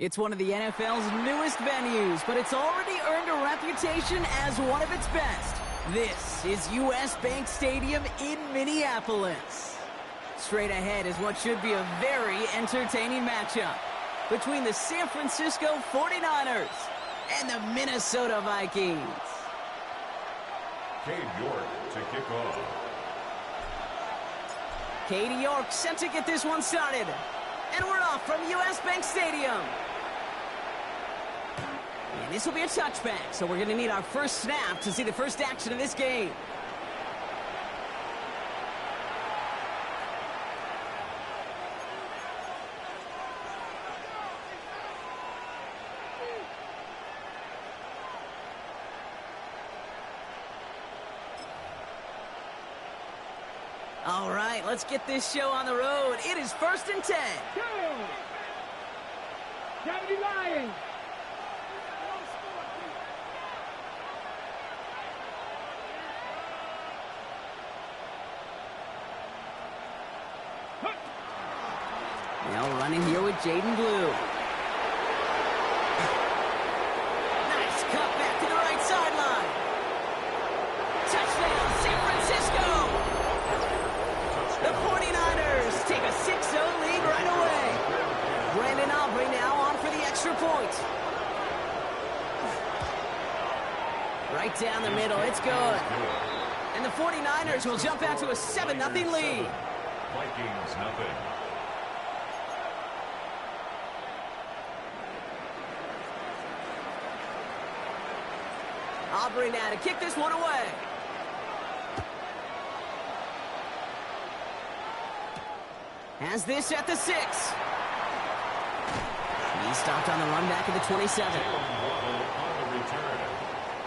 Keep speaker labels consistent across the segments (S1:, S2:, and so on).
S1: It's one of the NFL's newest venues, but it's already earned a reputation as one of its best. This is US Bank Stadium in Minneapolis. Straight ahead is what should be a very entertaining matchup between the San Francisco 49ers and the Minnesota Vikings.
S2: Cade York to kick off.
S1: Cade York set to get this one started. And we're off from US Bank Stadium. And this will be a touchback, so we're going to need our first snap to see the first action of this game. All right, let's get this show on the road. It is 1st and 10.
S3: Lions.
S1: Now running here with Jaden Blue. Nice cut back to the right sideline. Touchdown, San Francisco. The 49ers take a 6-0 lead right away. Brandon Aubrey now on for the extra point. Right down the middle, it's good. And the 49ers will jump out to a 7-0 lead.
S2: Vikings nothing.
S1: Aubrey now to kick this one away. Has this at the 6. He stopped on the run back at the 27.
S2: On the return,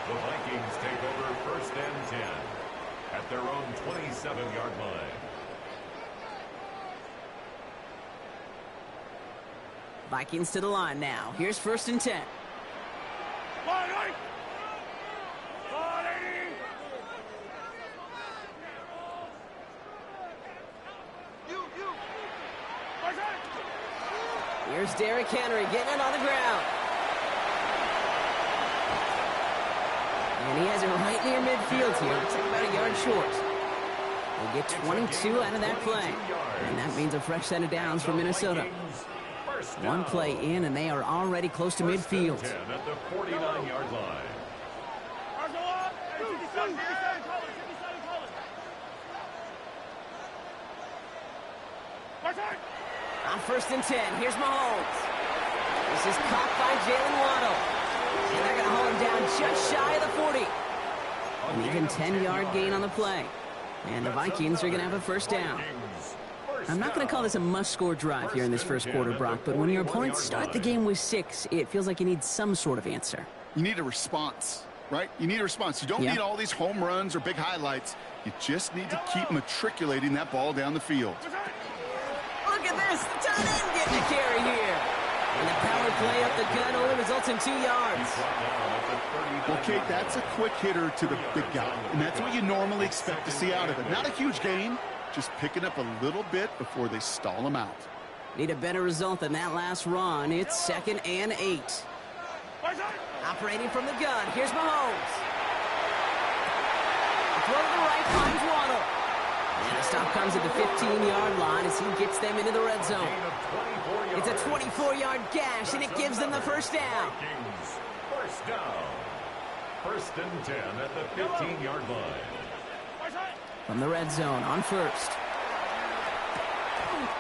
S2: the Vikings take over 1st and 10 at their own 27-yard line.
S1: Vikings to the line now. Here's 1st and 10. Here's Derrick Henry getting it on the ground. And he has it right near midfield here. Looks like about a yard short. We'll get 22 out of that play. And that means a fresh set of downs for Minnesota. One play in, and they are already close to midfield.
S2: At the 49-yard line.
S1: On 1st and 10, here's Mahomes. This is caught by Jalen Waddle. And they're going to hold him down just shy of the 40. An even 10-yard gain on the play. And the Vikings are going to have a first down. I'm not going to call this a must-score drive here in this first quarter, Brock, but when your opponents start the game with 6, it feels like you need some sort of answer.
S4: You need a response, right? You need a response. You don't need all these home runs or big highlights. You just need to keep matriculating that ball down the field.
S1: Look at this, the tight end getting a carry here. And the power play up the gun only results in 2 yards.
S4: Well, Kate, that's a quick hitter to the big guy, and that's what you normally expect to see out of it. Not a huge gain, just picking up a little bit before they stall him out.
S1: Need a better result than that last run. It's 2nd and 8. Operating from the gun, here's Mahomes. Throw to the right, finds Waddle. And the stop comes at the 15-yard line as he gets them into the red zone. It's a 24-yard gash, and it gives them the first down.
S2: First down. 1st and 10 at the 15-yard line.
S1: From the red zone on 1st.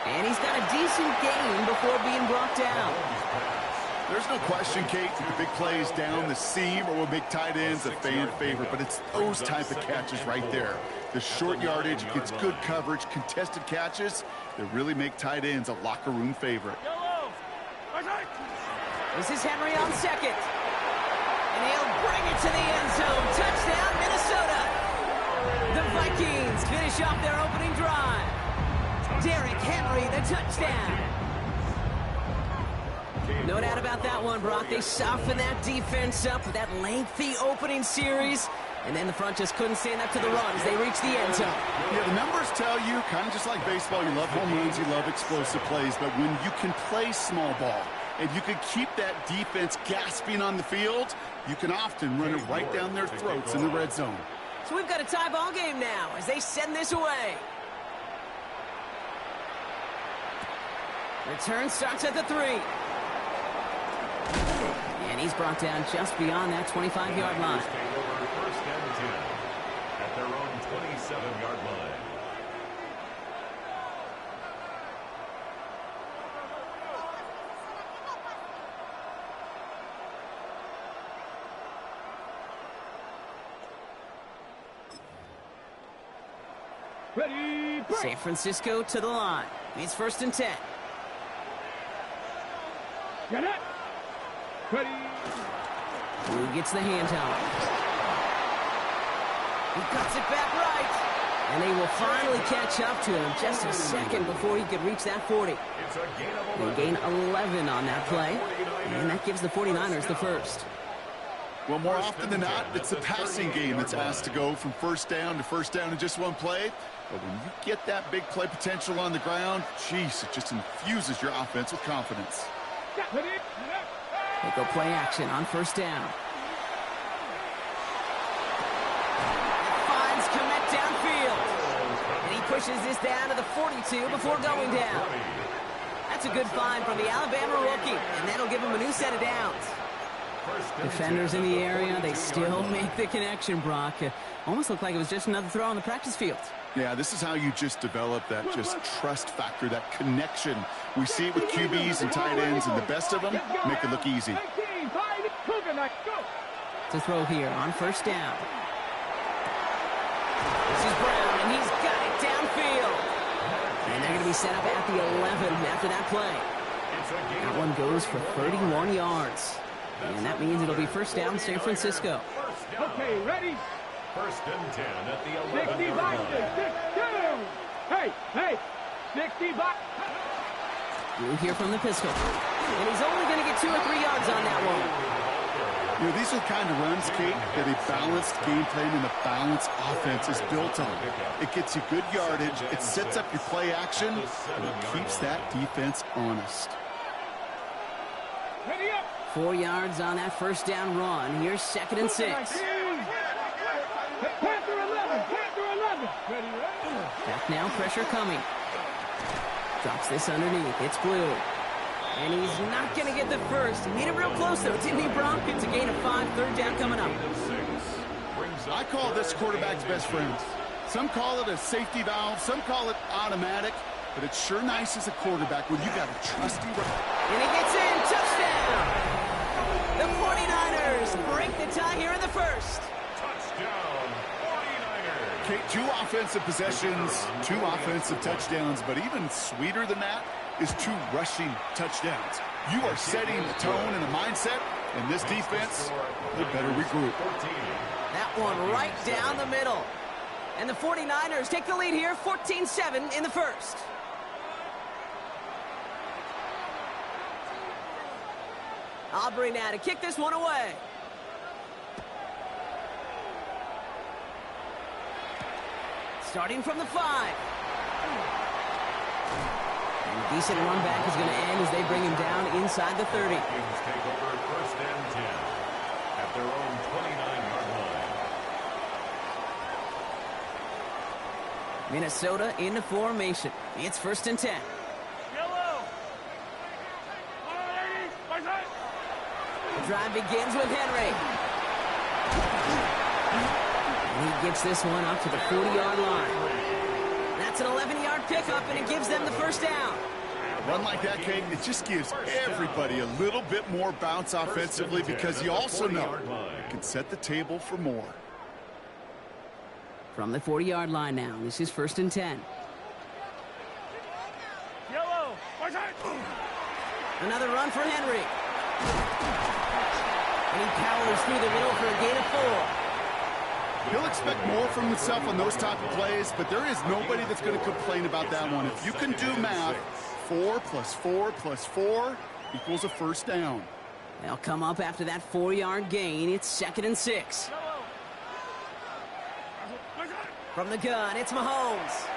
S1: And he's got a decent gain before being brought down.
S4: There's no question, Kate, that the big plays down the seam or will make tight ends a fan favorite, but it's those type of catches right there. The short yardage, gets good coverage, contested catches that really make tight ends a locker room favorite.
S1: This is Henry on 2nd. And he'll bring it to the end zone. Touchdown, Minnesota. The Vikings finish off their opening drive. Derrick Henry, the touchdown. No doubt about that one, Brock. They softened that defense up with that lengthy opening series. And then the front just couldn't stand up to the run as they reached the end zone.
S4: Yeah, the numbers tell you, kind of just like baseball, you love home runs, you love explosive plays. But when you can play small ball, and you can keep that defense gasping on the field, you can often run it right down their throats in the red zone.
S1: So we've got a tie ball game now as they send this away. Return starts at the 3. And he's brought down just beyond that 25-yard line.
S2: First and 10 at their own 27-yard line.
S3: Ready, break.
S1: San Francisco to the line. It's first and 10.
S3: Get it. Ready.
S1: Who gets the handoff? He cuts it back right. And they will finally catch up to him just a second before he could reach that 40. They gain 11 on that play. And that gives the 49ers the first.
S4: Well, more often than not, it's the passing game that's asked to go from first down to first down in just one play. But when you get that big play potential on the ground, geez, it just infuses your offense with confidence.
S1: They go play action on first down. It finds Komet downfield. And he pushes this down to the 42 before going down. That's a good find from the Alabama rookie, and that'll give him a new set of downs. Defenders in the area, they still make the connection, Brock. It almost looked like it was just another throw on the practice field.
S4: Yeah, this is how you just develop that just trust factor, that connection. We see it with QBs and tight ends, and the best of them make it look easy.
S1: To throw here on first down. This is Brown, and he's got it downfield. And they're going to be set up at the 11 after that play. That one goes for 31 yards. And that means it'll be first down San Francisco.
S3: Okay, ready?
S2: First and 10 at the 11-yard
S3: 65,
S2: line.
S3: Hey, 65.
S1: We'll hear from the pistol. And he's only going to get 2 or 3 yards on that one.
S4: You know, these are the kind of runs, Kate, that a balanced game plan and a balanced offense is built on. It gets you good yardage, it sets up your play action, and it keeps that defense honest.
S3: Ready up.
S1: 4 yards on that first down run. Here's second and 6.
S3: Panther 11. Ready.
S1: Back now, pressure coming. Drops this underneath. It's Blue. And he's not going to get the first. He made it real close, though, didn't he, Brock? It's a gain of 5, third down coming up.
S4: I call this quarterback's best friend. Some call it a safety valve. Some call it automatic. But it's sure nice as a quarterback when you got a trusty...
S1: And he gets in. Touchdown! The 49ers break the tie here in the first.
S2: Touchdown, 49ers.
S4: Kate, 2 offensive possessions, 2 offensive touchdowns, but even sweeter than that is 2 rushing touchdowns. You are setting the tone and the mindset, and this defense, they better regroup.
S1: That one right down the middle. And the 49ers take the lead here, 14-7 in the first. Aubrey now to kick this one away. Starting from the 5. And a decent run back is going to end as they bring him down inside the 30.
S2: Vikings take over first and 10 at their own 29-yard line.
S1: Minnesota into formation. It's first and 10. The drive begins with Henry. And he gets this one up to the 40-yard line. That's an 11-yard pickup, and it gives them the first down.
S4: A run like that, Kate, it just gives everybody a little bit more bounce offensively because you also know it can set the table for more.
S1: From the 40-yard line now, this is first and 10. Another run for Henry. And he powers through the middle for a gain of 4.
S4: He'll expect more from himself on those type of plays, but there is nobody that's going to complain about that one. If you can do math, 4 plus 4 plus 4 equals a first down.
S1: They'll come up after that 4-yard gain. It's second and 6. From the gun, it's Mahomes.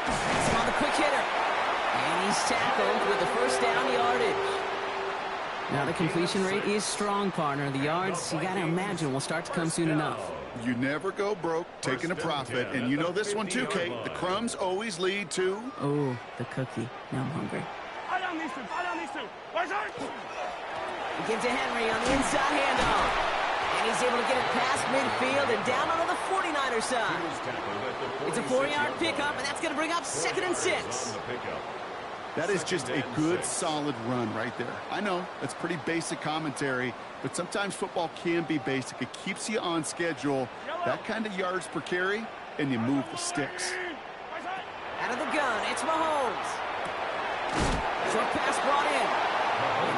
S1: It's on the quick hitter. And he's tackled with the first down yardage. Now the completion rate is strong, partner. The yards, you got to imagine, will start to come soon enough.
S4: You never go broke taking a profit, and you know this one too, Kate. The crumbs always lead to...
S1: Oh, the cookie. Now I'm hungry. He gives to Henry on the inside handoff. And he's able to get it past midfield and down onto the 49er side. It's a 4-yard pickup, and that's going to bring up 2nd and 6.
S4: That is just a good, solid run right there. I know, that's pretty basic commentary, but sometimes football can be basic. It keeps you on schedule, that kind of yards per carry, and you move the sticks.
S1: Out of the gun, it's Mahomes. Short pass brought in.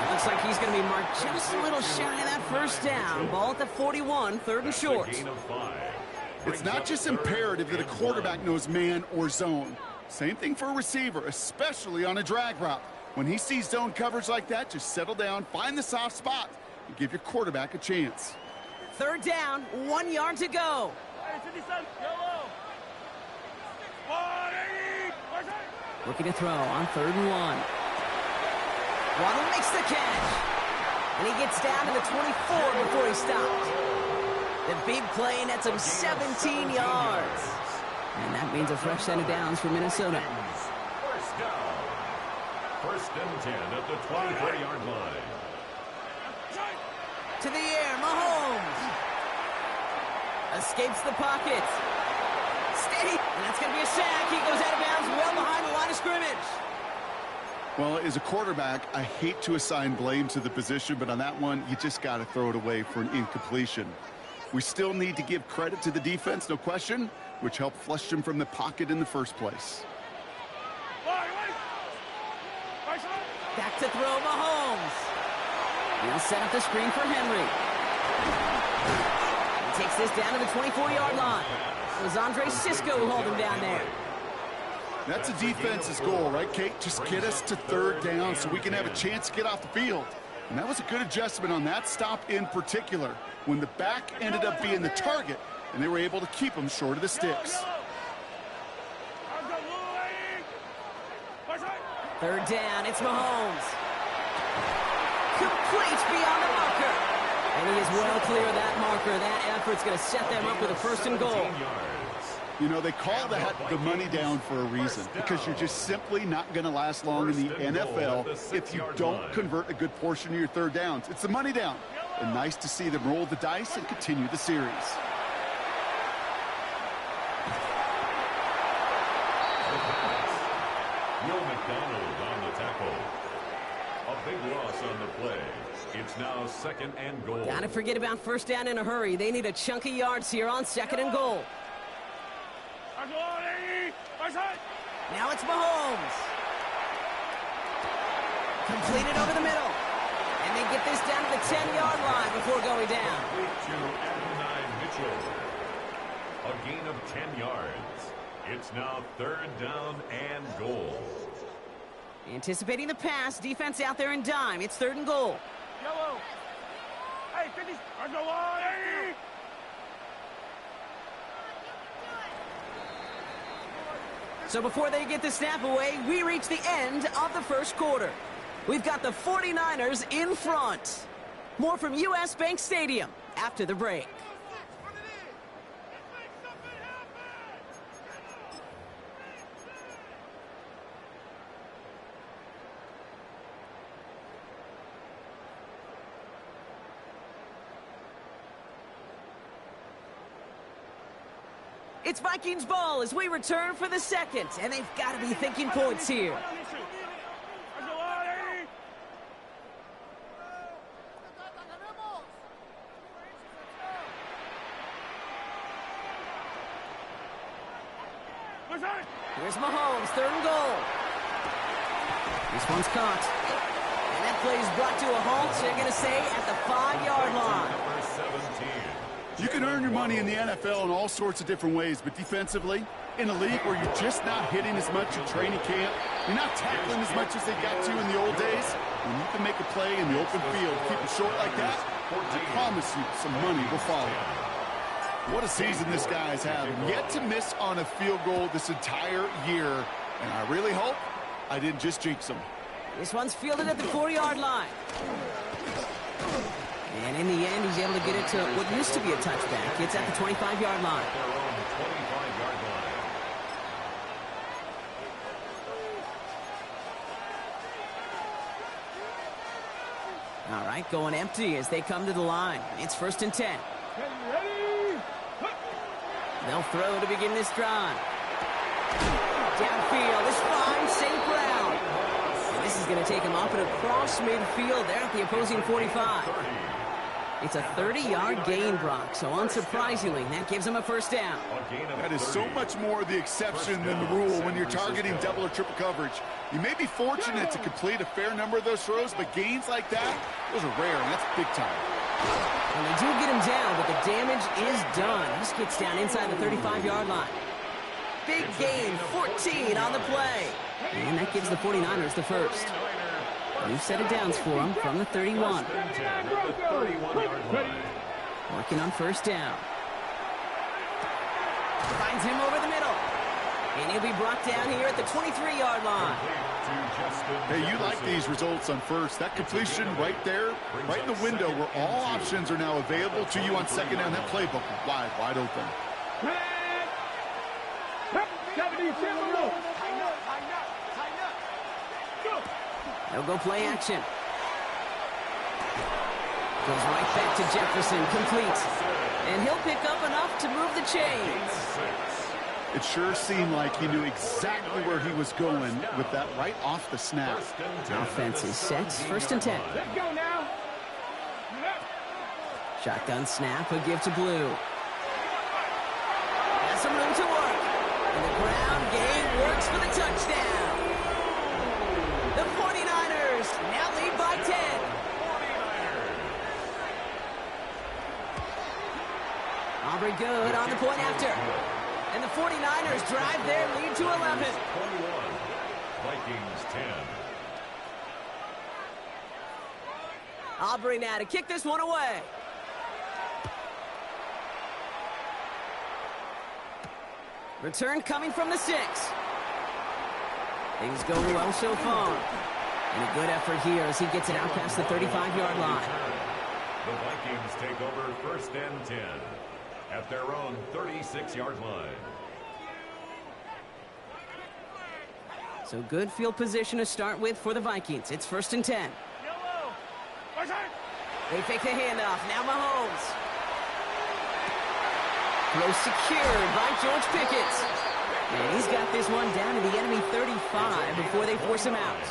S1: It looks like he's going to be marked just a little shy of that first down. Ball at the 41, 3rd and short.
S4: It's not just imperative that a quarterback knows man or zone. Same thing for a receiver, especially on a drag route. When he sees zone coverage like that, just settle down, find the soft spot, and give your quarterback a chance.
S1: 3rd down, 1 yard to go. Looking to throw on 3rd and 1. Waddle makes the catch. And he gets down to the 24 before he stopped. The big play nets him 17 yards. And that means a fresh set of downs for Minnesota.
S2: First down. 1st and 10 at the 23-yard line.
S1: To the air, Mahomes. Escapes the pocket. Steady. And that's going to be a sack. He goes out of bounds well behind the line of scrimmage.
S4: Well, as a quarterback, I hate to assign blame to the position, but on that one, you just got to throw it away for an incompletion. We still need to give credit to the defense, no question, which helped flush him from the pocket in the first place.
S1: Back to throw, Mahomes. He'll set up the screen for Henry. He takes this down to the 24-yard line. It was San Fransisco who held him down there.
S4: That's a defense's goal, right, Kate? Just get us to 3rd down so we can have a chance to get off the field. And that was a good adjustment on that stop in particular, when the back ended up being the target, and they were able to keep him short of the sticks.
S1: 3rd down, it's Mahomes. Complete beyond the marker. And he is well clear of that marker. That effort's going to set them up with a 1st and goal.
S4: You know, they call that the money down for a reason, because you're just simply not going to last long in the NFL if you don't convert a good portion of your 3rd downs. It's the money down. And nice to see them roll the dice and continue the series.
S2: Will McDonald on the tackle. A big loss on the play. It's now 2nd and goal.
S1: Gotta forget about 1st down in a hurry. They need a chunk of yards here on 2nd and goal. Now it's Mahomes. Completed over the middle. And they get this down to the 10-yard line before going down.
S2: To Adonai Mitchell. A gain of 10 yards. It's now 3rd down and goal.
S1: Anticipating the pass, defense out there in dime. It's 3rd and goal. So before they get the snap away, we reach the end of the 1st quarter. We've got the 49ers in front. More from US Bank Stadium after the break. It's Vikings ball as we return for the 2nd, and they've got to be thinking points here. Here's Mahomes, 3rd and goal. This one's caught. And that play is brought to a halt, so they're going to say at the 5-yard line.
S2: Number 17.
S4: You can earn your money in the NFL in all sorts of different ways, but defensively, in a league where you're just not hitting as much in training camp, you're not tackling as much as they got to in the old days, when you can make a play in the open field, keep it short like that, I promise you some money will follow. What a season this guy's having. Yet to miss on a field goal this entire year, and I really hope I didn't just jinx him.
S1: This one's fielded at the 4-yard line. And in the end, he's able to get it to what used to be a touchback. It's at the 25-yard line.
S2: Their own 25-yard line.
S1: All right, going empty as they come to the line. It's 1st and 10.
S3: Ready?
S1: They'll throw to begin this drive. Downfield is fine, St. Brown. And this is going to take him up and across midfield there at the opposing 45. It's a 30-yard gain, Brock, so unsurprisingly, that gives him a 1st down.
S4: That is so much more the exception than the rule when you're targeting double or triple coverage. You may be fortunate to complete a fair number of those throws, but gains like that, those are rare, and that's big time.
S1: And they do get him down, but the damage is done. This gets down inside the 35-yard line. Big gain, 14 on the play. And that gives the 49ers the first. New set of downs for him from the 31. Working on 1st down. Finds him over the middle. And he'll be brought down here at the 23-yard line.
S4: Hey, you like these results on 1st. That completion right there, right in the window where all options are now available to you on 2nd down. That playbook wide open.
S3: 77 low.
S1: They'll go play action. Goes right back to Jefferson, complete. And he'll pick up enough to move the chains.
S4: It sure seemed like he knew exactly where he was going with that right off the snap.
S1: Offense is set, 1st and 10.
S3: Let's go now.
S1: Shotgun snap, a give to Blue. Has some room to work. And the ground game works for the touchdown. The 49ers now lead by 10. Aubrey good on the point after. And the 49ers drive their lead to 11.
S2: 21. Vikings 10.
S1: Aubrey now to kick this one away. Return coming from the 6. Things go well so far. And a good effort here as he gets it out past the 35-yard line.
S2: The Vikings take over 1st and 10 at their own 36-yard line.
S1: So good field position to start with for the Vikings. It's 1st and 10. They fake the handoff. Now Mahomes. Throw secured by George Pickett. And he's got this one down to the enemy 35 before they force him out.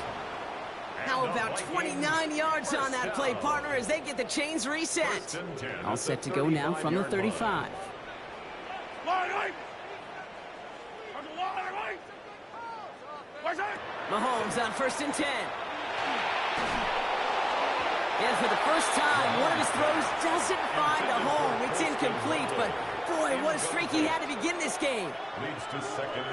S1: How about 29 yards on that play, partner, as they get the chains reset. All set to go now from the 35. Mahomes on 1st and 10. And for the first time, one of his throws doesn't find a home. It's incomplete, but boy, what a streak he had to begin this game.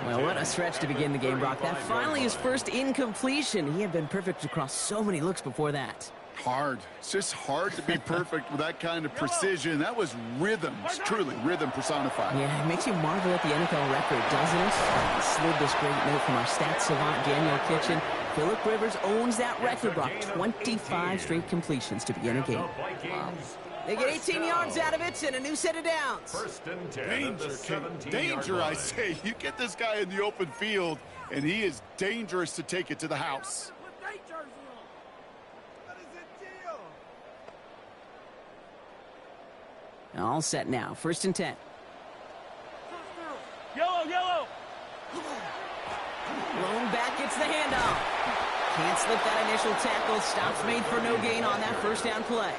S1: Well, what a stretch to begin the game, Brock. That finally his first incompletion. He had been perfect across so many looks before that.
S4: Hard. It's just hard to be perfect with that kind of precision. That was rhythm. It's truly rhythm personified.
S1: Yeah, it makes you marvel at the NFL record, doesn't it? Slid this great note from our stats savant, Daniel Kitchen. Phillip Rivers owns that record, Brock. 25 straight completions to begin a game. Wow. They get 18 yards out of it and a new set of downs.
S2: 1st and 10.
S4: Danger, I say. You get this guy in the open field, and he is dangerous to take it to the house.
S1: All set now. 1st and 10.
S3: Yellow.
S1: Blown back gets the handoff. Can't slip that initial tackle. Stops made for no gain on that 1st down play.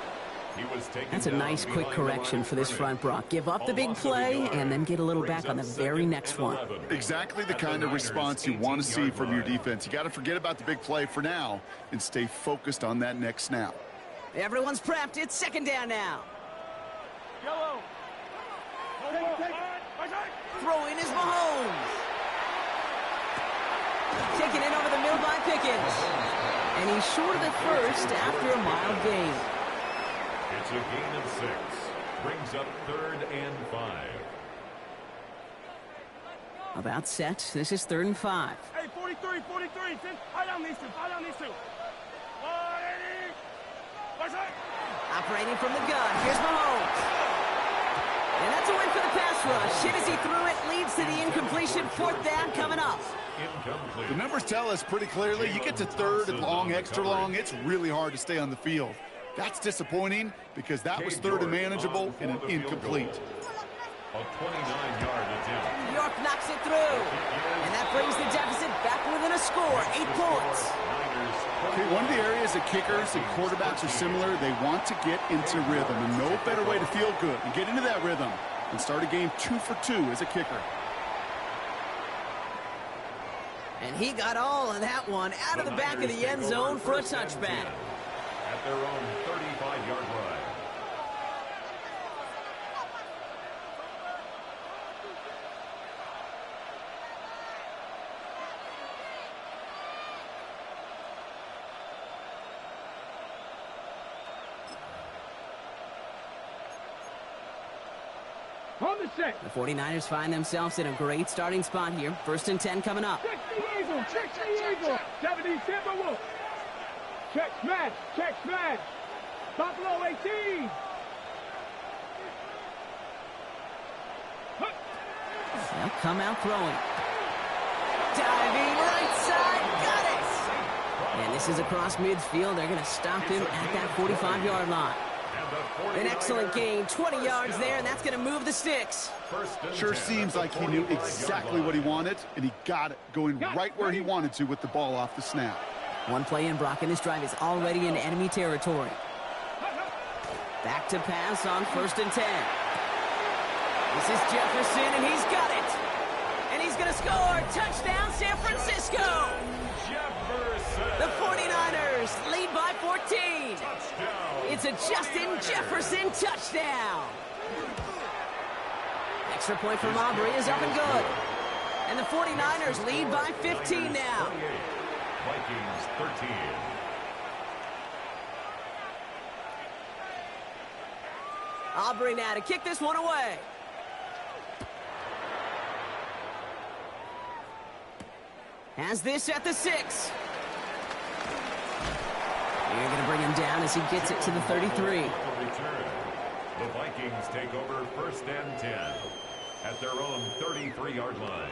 S1: That's a nice quick correction for this front, Brock. Give up the big play and then get a little back on the very next one.
S4: Exactly the kind of response you want to see from your defense. You got to forget about the big play for now and stay focused on that next snap.
S1: Everyone's prepped. It's 2nd down now.
S3: Yellow.
S1: Throwing is Mahomes. Taken in over the middle by Pickens. And he's short of the 1st after a mild gain.
S2: It's a gain of 6. Brings up 3rd and 5.
S1: About set. This is 3rd and 5.
S3: Hey, 43. High down these two.
S1: Operating from the gun. Here's Mahomes. And that's a win for the pass rush. Hit as he threw it. Leads to the incompletion. Fourth down coming up.
S4: The numbers tell us pretty clearly, you get to third and long, extra long, it's really hard to stay on the field. That's disappointing because that was third and manageable and an incomplete.
S2: A 29-yard attempt.
S1: New York knocks it through. And that brings the deficit back within a score. 8 points.
S4: Okay, one of the areas that kickers and quarterbacks are similar, they want to get into rhythm. And no better way to feel good and get into that rhythm and start a game 2 for 2 as a kicker.
S1: And he got all of that one out of the back of the end zone for a touchback.
S2: At their own 35-yard line.
S3: On the set.
S1: The 49ers find themselves in a great starting spot here. 1st and 10 coming up.
S3: Check the eagle. Check the eagle. 70 Timberwolves. Check smash. Check smash. Buffalo 18.
S1: They'll come out throwing. Diving right side. Got it. And this is across midfield. They're going to stop him at that 45-yard line. An excellent gain, 20 yards there, and that's going to move the sticks.
S4: Sure seems like he knew exactly what he wanted, and he got it, going right where he wanted to with the ball off the snap.
S1: One play in, Brock, and this drive is already in enemy territory. Back to pass on 1st and 10. This is Jefferson, and he's got it. And he's going to score. Touchdown, San Francisco. The 49ers lead by 14. It's a Justin Jefferson touchdown. Extra point from Aubrey is up and good. And the 49ers lead by 15 now.
S2: Vikings 13.
S1: Aubrey now to kick this one away. Has this at the 6. They're going to bring him down as he gets it to the 33.
S2: The Vikings take over 1st and 10 at their own 33-yard line.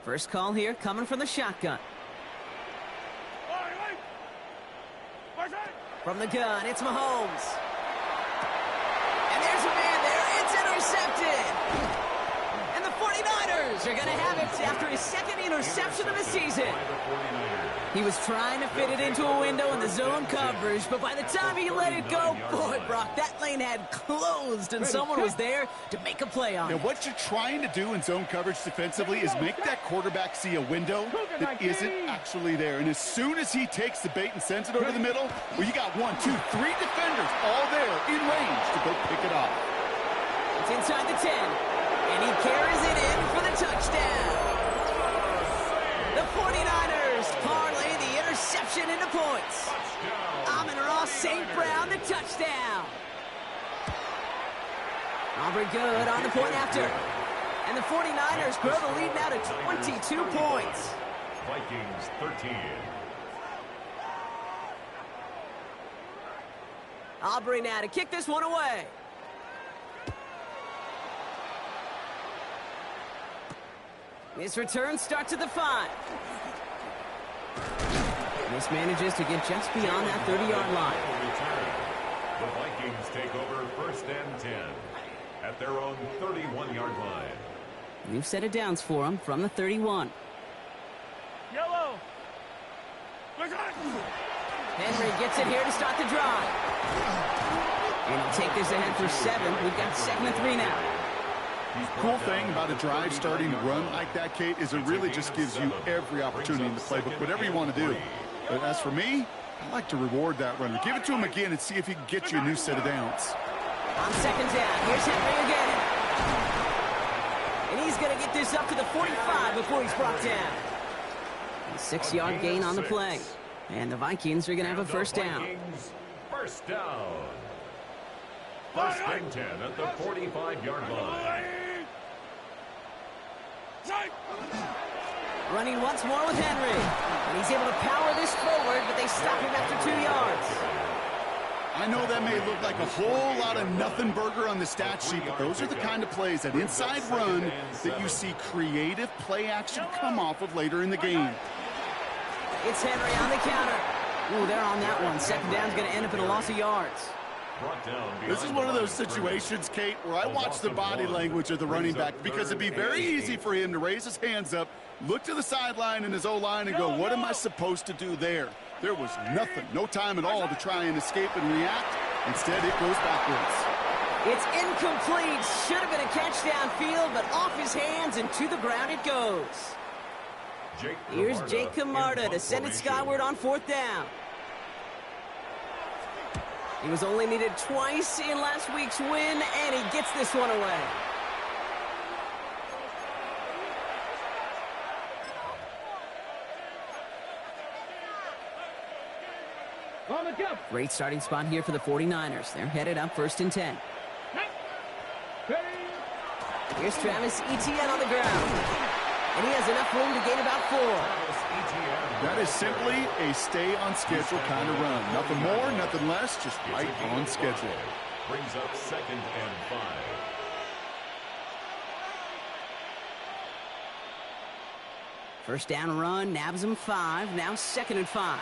S1: First call here coming from the shotgun. From the gun, it's Mahomes. And there's a man there. It's intercepted. And the 49ers are going to have it after his 2nd interception of the season. He was trying to fit it into a window in the zone coverage, but by the time he let it go, boy, Brock, that lane had closed, and someone was there to make a play on it.
S4: Now, what you're trying to do in zone coverage defensively is make that quarterback see a window that isn't actually there. And as soon as he takes the bait and sends it over the middle, well, you got 1, 2, 3 defenders all there in range to go pick it off.
S1: It's inside the 10, and he carries it in for the touchdown. The 49ers parlay the interception into points. Amon-Ra St. Brown, the touchdown. Aubrey good on the point after. And the 49ers grow the lead now to 22 points.
S2: Vikings 13.
S1: Aubrey now to kick this one away. This return starts at the 5. This manages to get just beyond that 30-yard line.
S2: The Vikings take over 1st and 10 at their own 31-yard line.
S1: New set of downs for him from the 31.
S3: Yellow.
S1: Henry gets it here to start the drive. And he'll take this ahead for 7. We've got 2nd and 3 now.
S4: Cool thing about a drive starting to run like that, Kate, is it really just gives you every opportunity in the playbook, whatever you want to do. But as for me, I like to reward that runner. Give it to him again and see if he can get you a new set of downs.
S1: On 2nd down, here's Henry again. And he's going to get this up to the 45 before he's brought down. A 6-yard gain on the play. And the Vikings are going to have a 1st down.
S2: First down. 1st and 10 at the 45-yard line.
S1: Running once more with Henry. And he's able to power this forward, but they stop him after 2 yards.
S4: I know that may look like a whole lot of nothing burger on the stat sheet, but those are the kind of plays, that inside run, that you see creative play action come off of later in the game.
S1: It's Henry on the counter. Ooh, they're on that one. Second down's going to end up in a loss of yards.
S4: This is one of those situations, Kate, where I watch the body language of the running back, because it'd be very easy for him to raise his hands up, look to the sideline in his O-line and go, what am I supposed to do there? There was nothing, no time at all to try and escape and react. Instead, it goes backwards.
S1: It's incomplete. Should have been a catch downfield, but off his hands and to the ground it goes. Here's Jake Camarda to send it skyward on 4th down. He was only needed twice in last week's win, and he gets this one away. Great starting spot here for the 49ers. They're headed up 1st and 10. Here's Travis Etienne on the ground. And he has enough room to gain about 4.
S4: That is simply a stay on schedule kind of run. Nothing more, nothing less, just right on schedule.
S2: Brings up 2nd and 5.
S1: First down run, nabs him 5. Now 2nd and 5.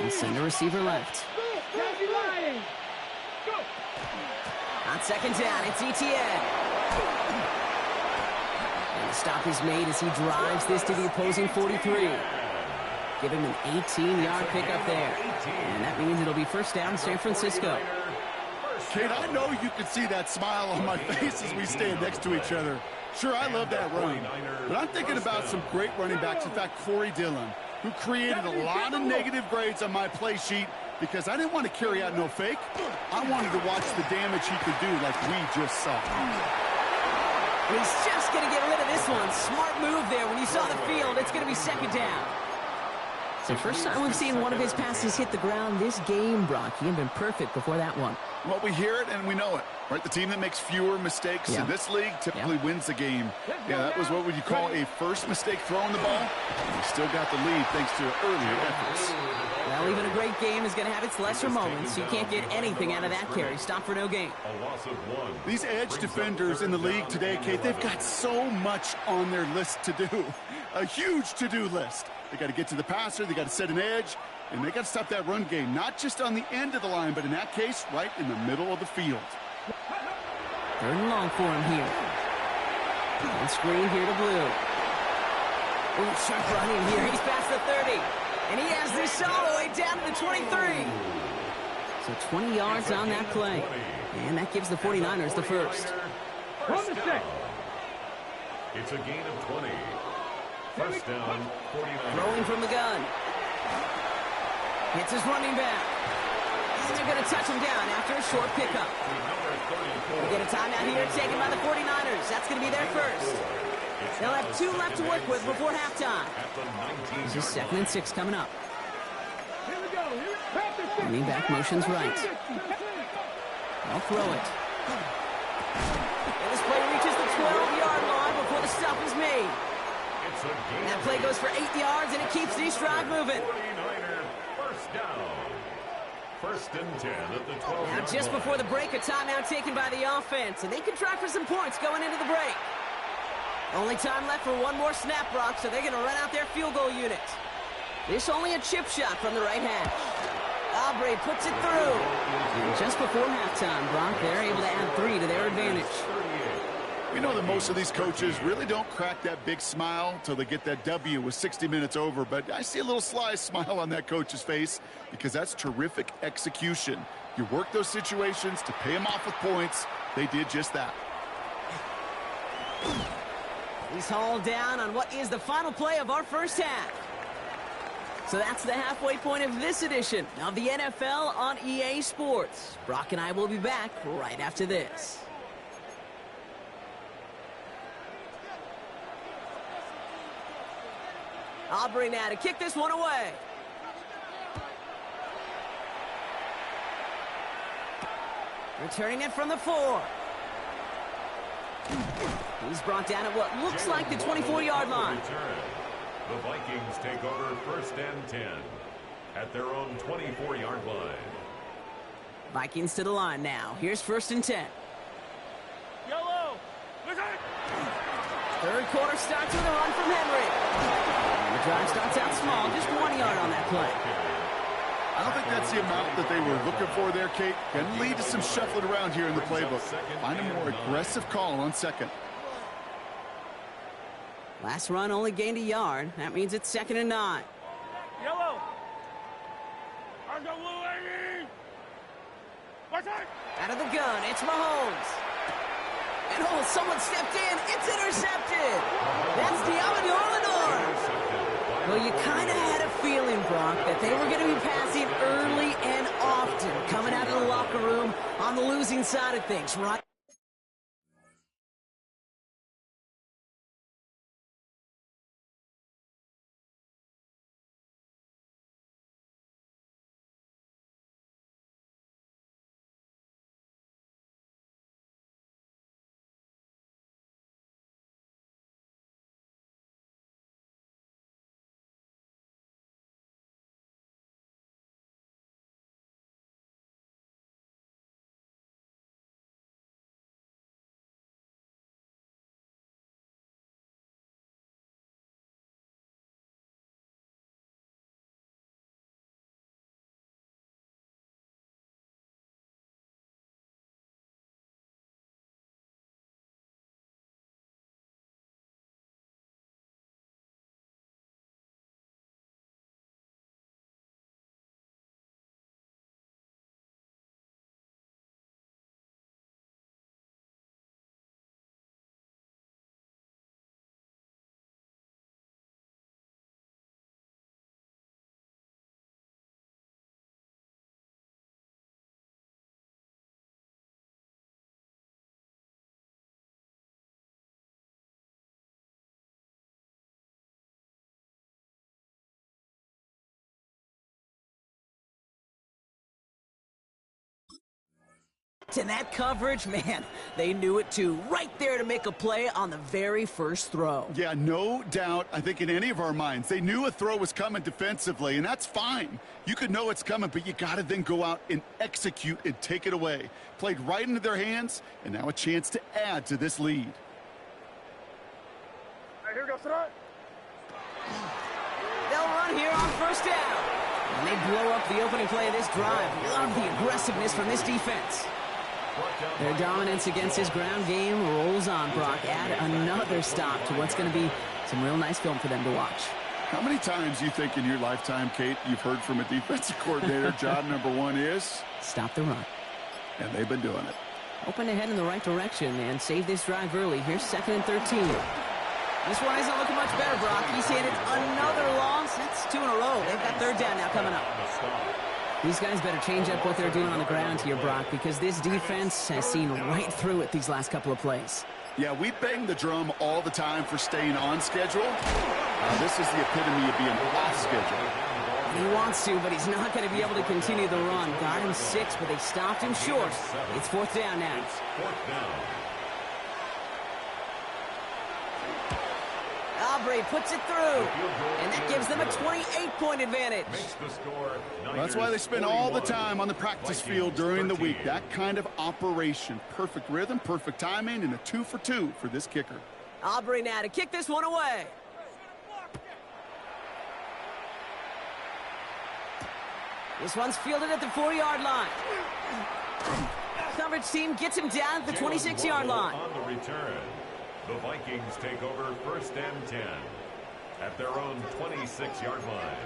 S1: And send a receiver left. On 2nd down, it's Etienne. And the stop is made as he drives this to the opposing 43. Give him an 18-yard pickup there. And that means it'll be 1st down, San Francisco.
S4: Kate, I know you can see that smile on my face as we stand next to each other. Sure, I love that run. But I'm thinking about some great running backs. In fact, Corey Dillon, who created a lot of negative grades on my play sheet because I didn't want to carry out no fake. I wanted to watch the damage he could do like we just saw.
S1: He's just going to get rid of this one. Smart move there. When you saw the field, it's going to be 2nd down. So first time we've seen one of his passes hit the ground this game, Brock. He had been perfect before that one.
S4: Well, we hear it and we know it, right? The team that makes fewer mistakes in this league typically wins the game. Yeah, that was what would you call a first mistake throwing the ball. We still got the lead thanks to earlier efforts.
S1: Well, even a great game is going to have its lesser moments. You can't get anything out of that carry. Stop for no gain.
S4: These edge defenders in the league today, Kate, they've got so much on their list to do. A huge to-do list. They got to get to the passer, they got to set an edge, and they got to stop that run game, not just on the end of the line, but in that case, right in the middle of the field.
S1: 3rd and long for him here. And screen here to Blue. Ooh, sharp running here. He's past the 30. And he has this all the way down to the 23. So 20 yards on that play. And that gives the 49ers the first.
S2: It's a gain of 20. 1st down, 49ers.
S1: Throwing from the gun. Hits his running back. And they're going to touch him down after a short pickup. We get a timeout here taken by the 49ers. That's going to be their first. They'll have 2 left to work with before halftime. This is 2nd and 6 coming up. Running back motions right. I'll throw it. And this play reaches the 12-yard line before the stop is made. That play goes for 8 yards, and it keeps these drive moving.
S2: 1st down. 1st and 10 at the 12.
S1: Now, just before the break, a timeout taken by the offense, and they can try for some points going into the break. Only time left for one more snap, Brock, so they're going to run out their field goal unit. This only a chip shot from the right hash. Aubrey puts it through. And just before halftime, Brock, they're able to add 3 to their advantage.
S4: We know that most of these coaches really don't crack that big smile until they get that W with 60 minutes over, but I see a little sly smile on that coach's face because that's terrific execution. You work those situations to pay them off with points. They did just that.
S1: He's hauled down on what is the final play of our first half. So that's the halfway point of this edition of the NFL on EA Sports. Brock and I will be back right after this. Aubrey now to kick this one away. Returning it from the 4. He's brought down at what looks like the 24-yard line.
S2: The Vikings take over 1st and 10 at their own 24-yard line.
S1: Vikings to the line now. Here's 1st and 10.
S3: Yellow. Listen.
S1: Third quarter starts with a run from Henry. And the drive starts out small, just 1 yard on that play.
S4: I don't think that's the amount that they were looking for there, Kate. Can lead to some shuffling around here in the playbook. Find a more aggressive call on 2nd.
S1: Last run only gained a yard. That means it's 2nd and 9.
S3: Yellow.
S1: Out of the gun, it's Mahomes. And oh, someone stepped in. It's intercepted. That's Diamador. Well, you kind of had a feeling, Brock, that they were going to be passing early and often, coming out of the locker room on the losing side of things, right? And that coverage, man, they knew it too. Right there to make a play on the very first throw.
S4: Yeah, no doubt. I think in any of our minds, they knew a throw was coming defensively, and that's fine. You could know it's coming, but you got to then go out and execute and take it away. Played right into their hands, and now a chance to add to this lead.
S3: All right, here we go, start.
S1: They'll run here on 1st down. And they blow up the opening play of this drive. Love the aggressiveness from this defense. Their dominance against his ground game rolls on, Brock. Add another stop to what's going to be some real nice film for them to watch.
S4: How many times do you think in your lifetime, Kate, you've heard from a defensive coordinator, job number 1 is?
S1: Stop the run.
S4: And they've been doing it.
S1: Hoping to head in the right direction and save this drive early. Here's 2nd and 13. This one isn't looking much better, Brock. He's handed another loss. That's 2 in a row. They've got 3rd down now coming up. These guys better change up what they're doing on the ground here, Brock, because this defense has seen right through it these last couple of plays.
S4: Yeah, we bang the drum all the time for staying on schedule. This is the epitome of being off schedule.
S1: He wants to, but he's not going to be able to continue the run. Got him 6, but they stopped him short. It's 4th down now.
S2: Fourth down.
S1: Aubrey puts it through, and that gives them a 28-point advantage.
S4: That's why they spend all the time on the practice field during the week. That kind of operation. Perfect rhythm, perfect timing, and a 2 for 2 for this kicker.
S1: Aubrey now to kick this one away. This one's fielded at the 4-yard line. Coverage team gets him down at the 26-yard line.
S2: On the return, the Vikings take over 1st and 10 at their own 26-yard line.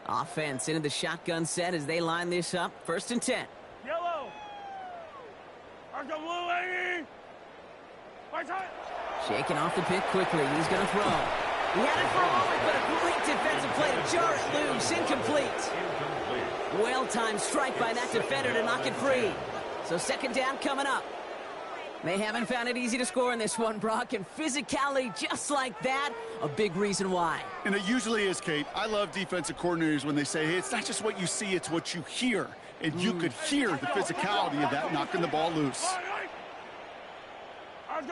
S1: Offense into the shotgun set as they line this up. 1st and 10.
S3: Yellow.
S1: Shaking off the pick quickly. He's going to throw. He had it for a moment, but a great defensive play to jar it loose. Incomplete. Well-timed strike by that defender to knock it free. So 2nd down coming up. They haven't found it easy to score in this one, Brock, and physicality just like that, a big reason why.
S4: And it usually is, Kate. I love defensive coordinators when they say, hey, it's not just what you see, it's what you hear. And you could hear the physicality of that knocking the ball loose.
S1: Out of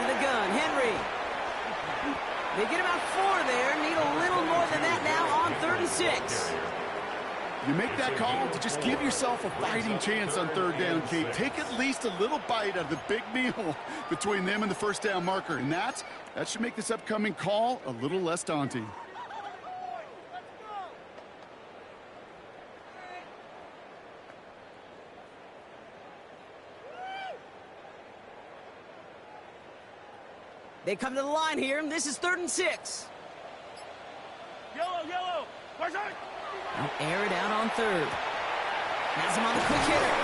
S1: the gun, Henry. They get about 4 there, need a little more than that now on 3rd and 6.
S4: You make that call to just give yourself a fighting chance on 3rd down, Kate. Take at least a little bite of the big meal between them and the first down marker. And that should make this upcoming call a little less daunting.
S1: They come to the line here, and this is 3rd and 6.
S3: Yellow.
S1: Now air it out on 3rd. Has him on the quick hitter.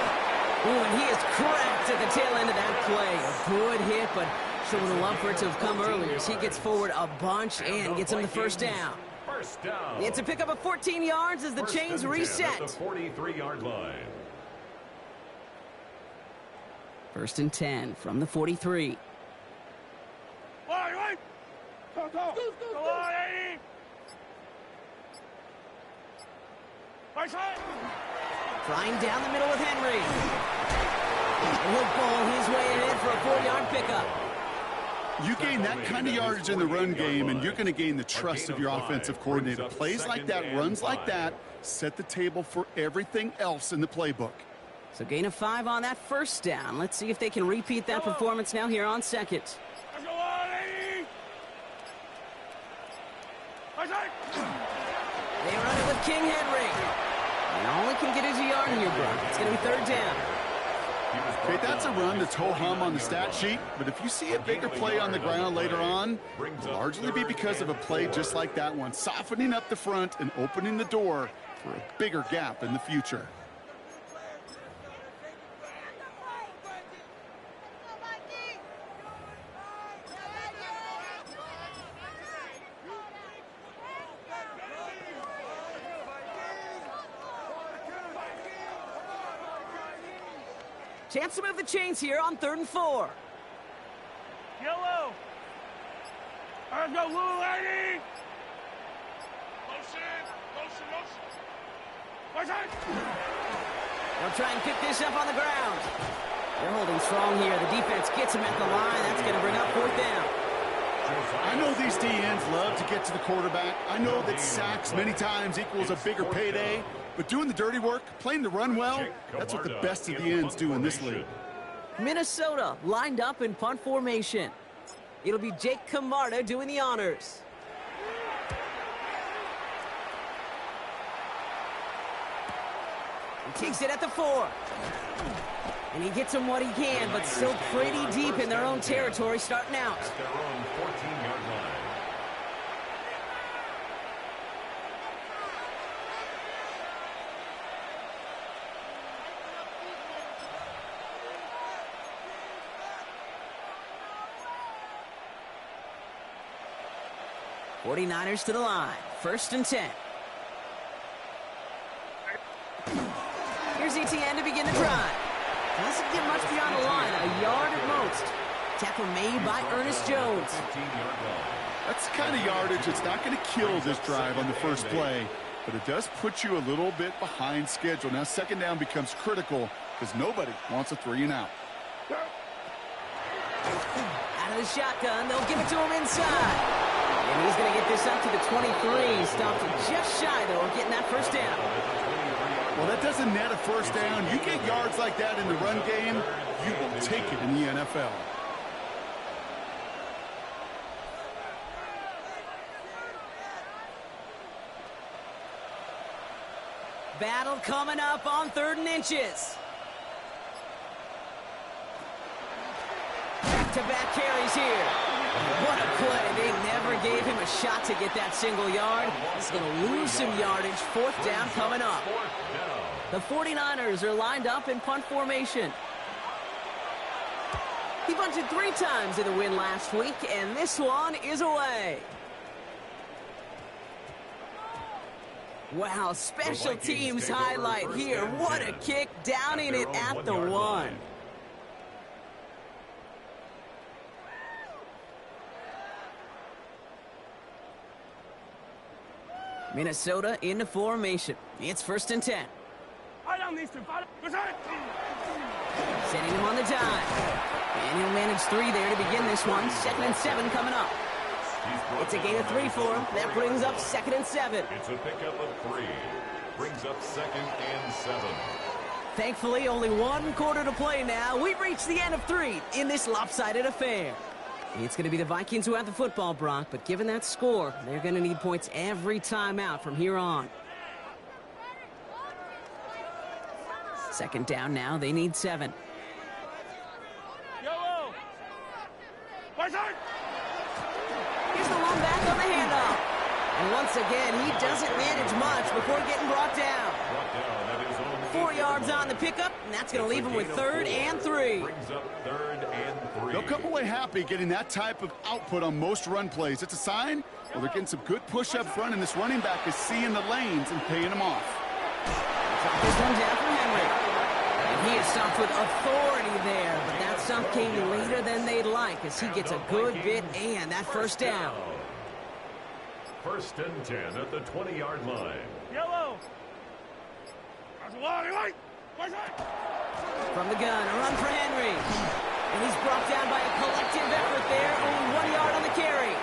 S1: Ooh, and he is cracked at the tail end of that play. A good hit, but sure would have loved for it to have come earlier as he gets forward a bunch and gets him the first down.
S2: First down.
S1: It's a pickup of 14 yards as the chains reset.
S2: At the 43-yard line.
S1: 1st and 10 from the 43. Flying down the middle with Henry. He'll ball his way ahead for a 4-yard pickup.
S4: You gain that kind of yardage in the run game, and you're going to gain the trust of your offensive coordinator. Plays like that, runs like that, set the table for everything else in the playbook.
S1: So gain of 5 on that first down. Let's see if they can repeat that performance now here on 2nd. They run it with King Henry. And only can get his yard here, Brock. It's going to be 3rd down.
S4: Okay, that's a run that's ho-hum on the stat sheet, but if you see a bigger play on the ground later on, it'll largely be because of a play just like that one, softening up the front and opening the door for a bigger gap in the future.
S1: Chance to move the chains here on 3rd and 4.
S3: Yellow. Let's go, blue lady. Motion.
S1: They'll try and pick this up on the ground. They're holding strong here. The defense gets him at the line. That's going to bring up 4th down.
S4: I know these DNs love to get to the quarterback. I know that sacks many times equals a bigger payday. But doing the dirty work, playing the run well, that's what the best of the ends do in this league.
S1: Minnesota lined up in punt formation. It'll be Jake Camarda doing the honors. He takes it at the 4. And he gets him what he can, but still pretty deep in their own territory starting out.
S2: At their own 14-yard line.
S1: '49ers to the line. 1st and 10. Here's ETN to begin the drive. Doesn't get much beyond the line, a yard at most. Tackle made by Ernest Jones.
S4: That's the kind of yardage that's not going to kill this drive on the first play, but it does put you a little bit behind schedule. Now 2nd down becomes critical because nobody wants a 3 and out.
S1: Out of the shotgun, they'll give it to him inside. And he's going to get this up to the 23. Stopped just shy, though, of getting that first down.
S4: Well, that doesn't net a first down. You get yards like that in the run game, you will take it in the NFL.
S1: Battle coming up on 3rd and inches. Back-to-back carries here. What a play. They never gave him a shot to get that single yard. He's going to lose some yardage. 4th down coming up. The 49ers are lined up in punt formation. He punted 3 times in the win last week, and this one is away. Wow, special teams highlight here. What a kick, downing it at the 1. Minnesota into formation. It's 1st and 10. Setting him on the dime. And he'll manage 3 there to begin this one. 2nd and 7 coming up. It's a gain of 3 for him. That brings up 2nd and 7.
S2: It's a pickup of 3. Brings up 2nd and 7.
S1: Thankfully, only 1 quarter to play now. We've reached the end of 3 in this lopsided affair. It's going to be the Vikings who have the football, Brock, but given that score, they're going to need points every time out from here on. 2nd down now. They need 7. Here's the long back on the handoff. And once again, he doesn't manage much before getting brought down. 4 yards on the pickup, and that's going to leave him with 3rd and 3.
S2: Brings up 3rd and 3.
S4: They'll come away happy getting that type of output on most run plays. It's a sign, well, they're getting some good push up front, and this running back is seeing the lanes and paying them off.
S1: This one down for Henry. And he is stopped with authority there, but that stop came later than they'd like as he gets a good bit and that 1st down.
S2: 1st and 10 at the 20-yard line.
S3: Yellow.
S1: From the gun, a run for Henry. And he's brought down by a collective effort there, only 1 yard on the carry.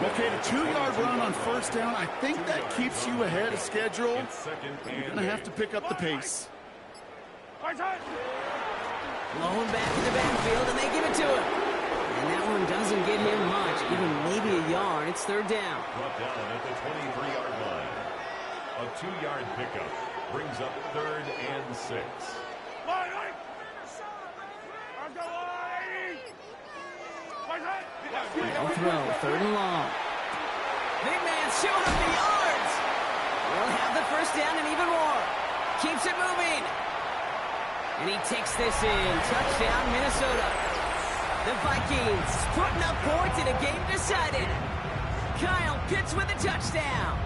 S4: Okay, the 2-yard run on 1st down, I think that keeps you ahead of schedule. You're going to have to pick up the pace.
S1: Blowing back in the backfield, and they give it to him. And that one doesn't get him much, even maybe a yard. It's 3rd down.
S2: Brought down at the 23-yard line. A 2-yard pickup brings up 3rd and 6.
S1: They'll throw, 3rd and long. Big man showing up the yards. We'll have the 1st down and even more. Keeps it moving. And he takes this in. Touchdown, Minnesota. The Vikings putting up points in a game decided. Kyle Pitts with a touchdown.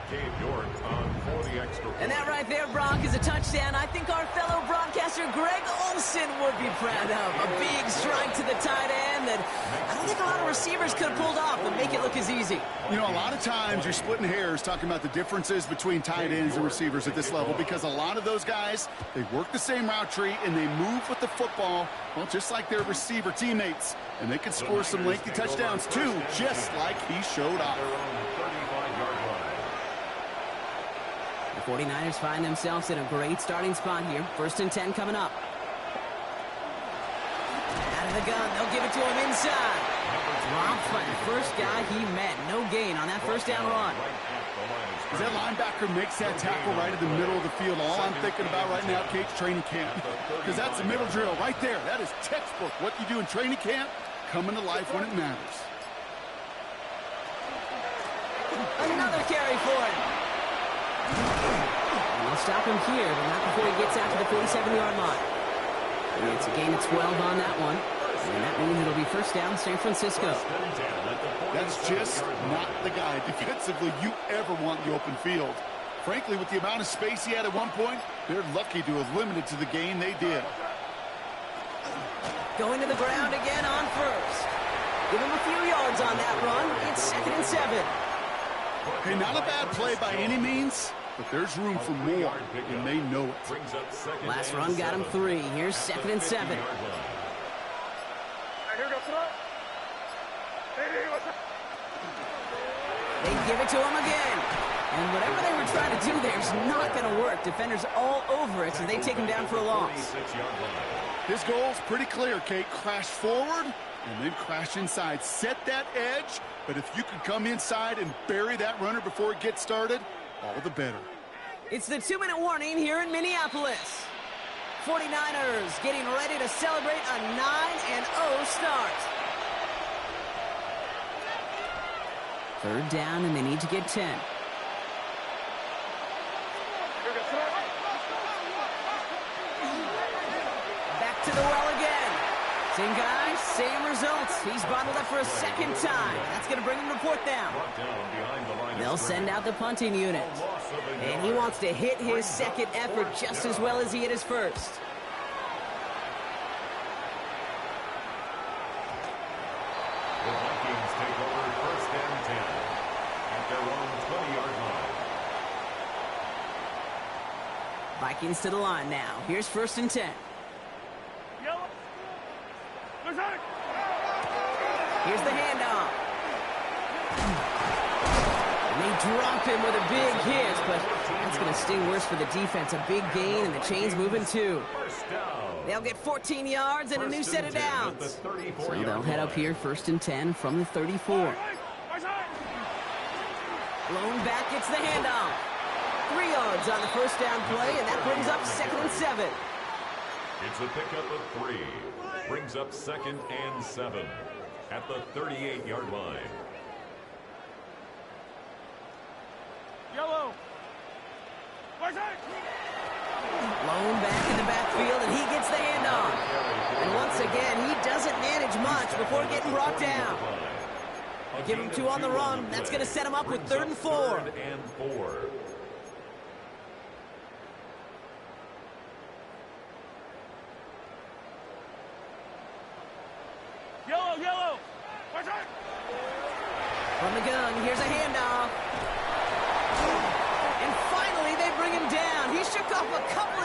S2: Cade York on for the extra point.
S1: And that right there, Brock, is a touchdown I think our fellow broadcaster Greg Olsen would be proud of. A big strike to the tight end that I don't think a lot of receivers could have pulled off and make it look as easy.
S4: You know, a lot of times you're splitting hairs talking about the differences between tight ends and receivers at this level because a lot of those guys, they work the same route tree and they move with the football, well, just like their receiver teammates. And they can score some lengthy touchdowns too, just like he showed off.
S1: The 49ers find themselves in a great starting spot here. 1st and 10 coming up. Out of the gun, they'll give it to him inside. Dropped by the first guy he met. No gain on that 1st down run.
S4: As that linebacker makes that tackle right in the middle of the field, all I'm thinking about right now, Kate's training camp. Because that's a middle drill right there. That is textbook. What you do in training camp, coming to life when it matters.
S1: Another carry for him. And they'll stop him here, but not before he gets out to the 47-yard line. And it's a gain of 12 on that one. And that means it'll be 1st down, San Francisco.
S4: That's just not the guy defensively you ever want in the open field. Frankly, with the amount of space he had at one point, they're lucky to have limited to the gain they did.
S1: Going to the ground again on 1st. Give him a few yards on that run. It's 2nd and 7.
S4: Okay, not a bad play by any means, but there's room for more, and they know it.
S1: Last run got him 3. Here's 2nd and 7. They give it to him again. And whatever they were trying to do there is not going to work. Defenders all over it, so they take him down for a loss.
S4: His goal's pretty clear, Kate. Crash forward and then crash inside. Set that edge, but if you can come inside and bury that runner before it gets started, all the better.
S1: It's the 2-minute warning here in Minneapolis. 49ers getting ready to celebrate a 9-0 start. 3rd down, and they need to get 10. Back to the well again. Same guy, Same results. He's bottled up for a second time. That's going to bring him to fourth down. They'll send out the punting unit. And he wants to hit his second effort just as well as he hit his first.
S2: The Vikings take over first and 10 at their own 20-yard line.
S1: Vikings to the line now. Here's first and 10. Here's the handoff. And they drop him with a big hit, but that's going to sting worse for the defense. A big gain, and the chain's moving too. They'll get 14 yards and a new set of downs. So they'll head up here first and 10 from the 34. Blown back gets the handoff. 3 yards on the first down play, and that brings up second and 7.
S2: It's a pickup of 3. Brings up second and 7 at the 38-yard line.
S3: Yellow.
S1: Blown back in the backfield, and he gets the handoff. And once again, he doesn't manage much before getting brought down. Give him 2 on the run. That's going to set him up with 3rd and 4.
S2: 3rd and 4.
S3: Yellow.
S1: From the gun, here's a handoff. And finally, they bring him down. He shook off a couple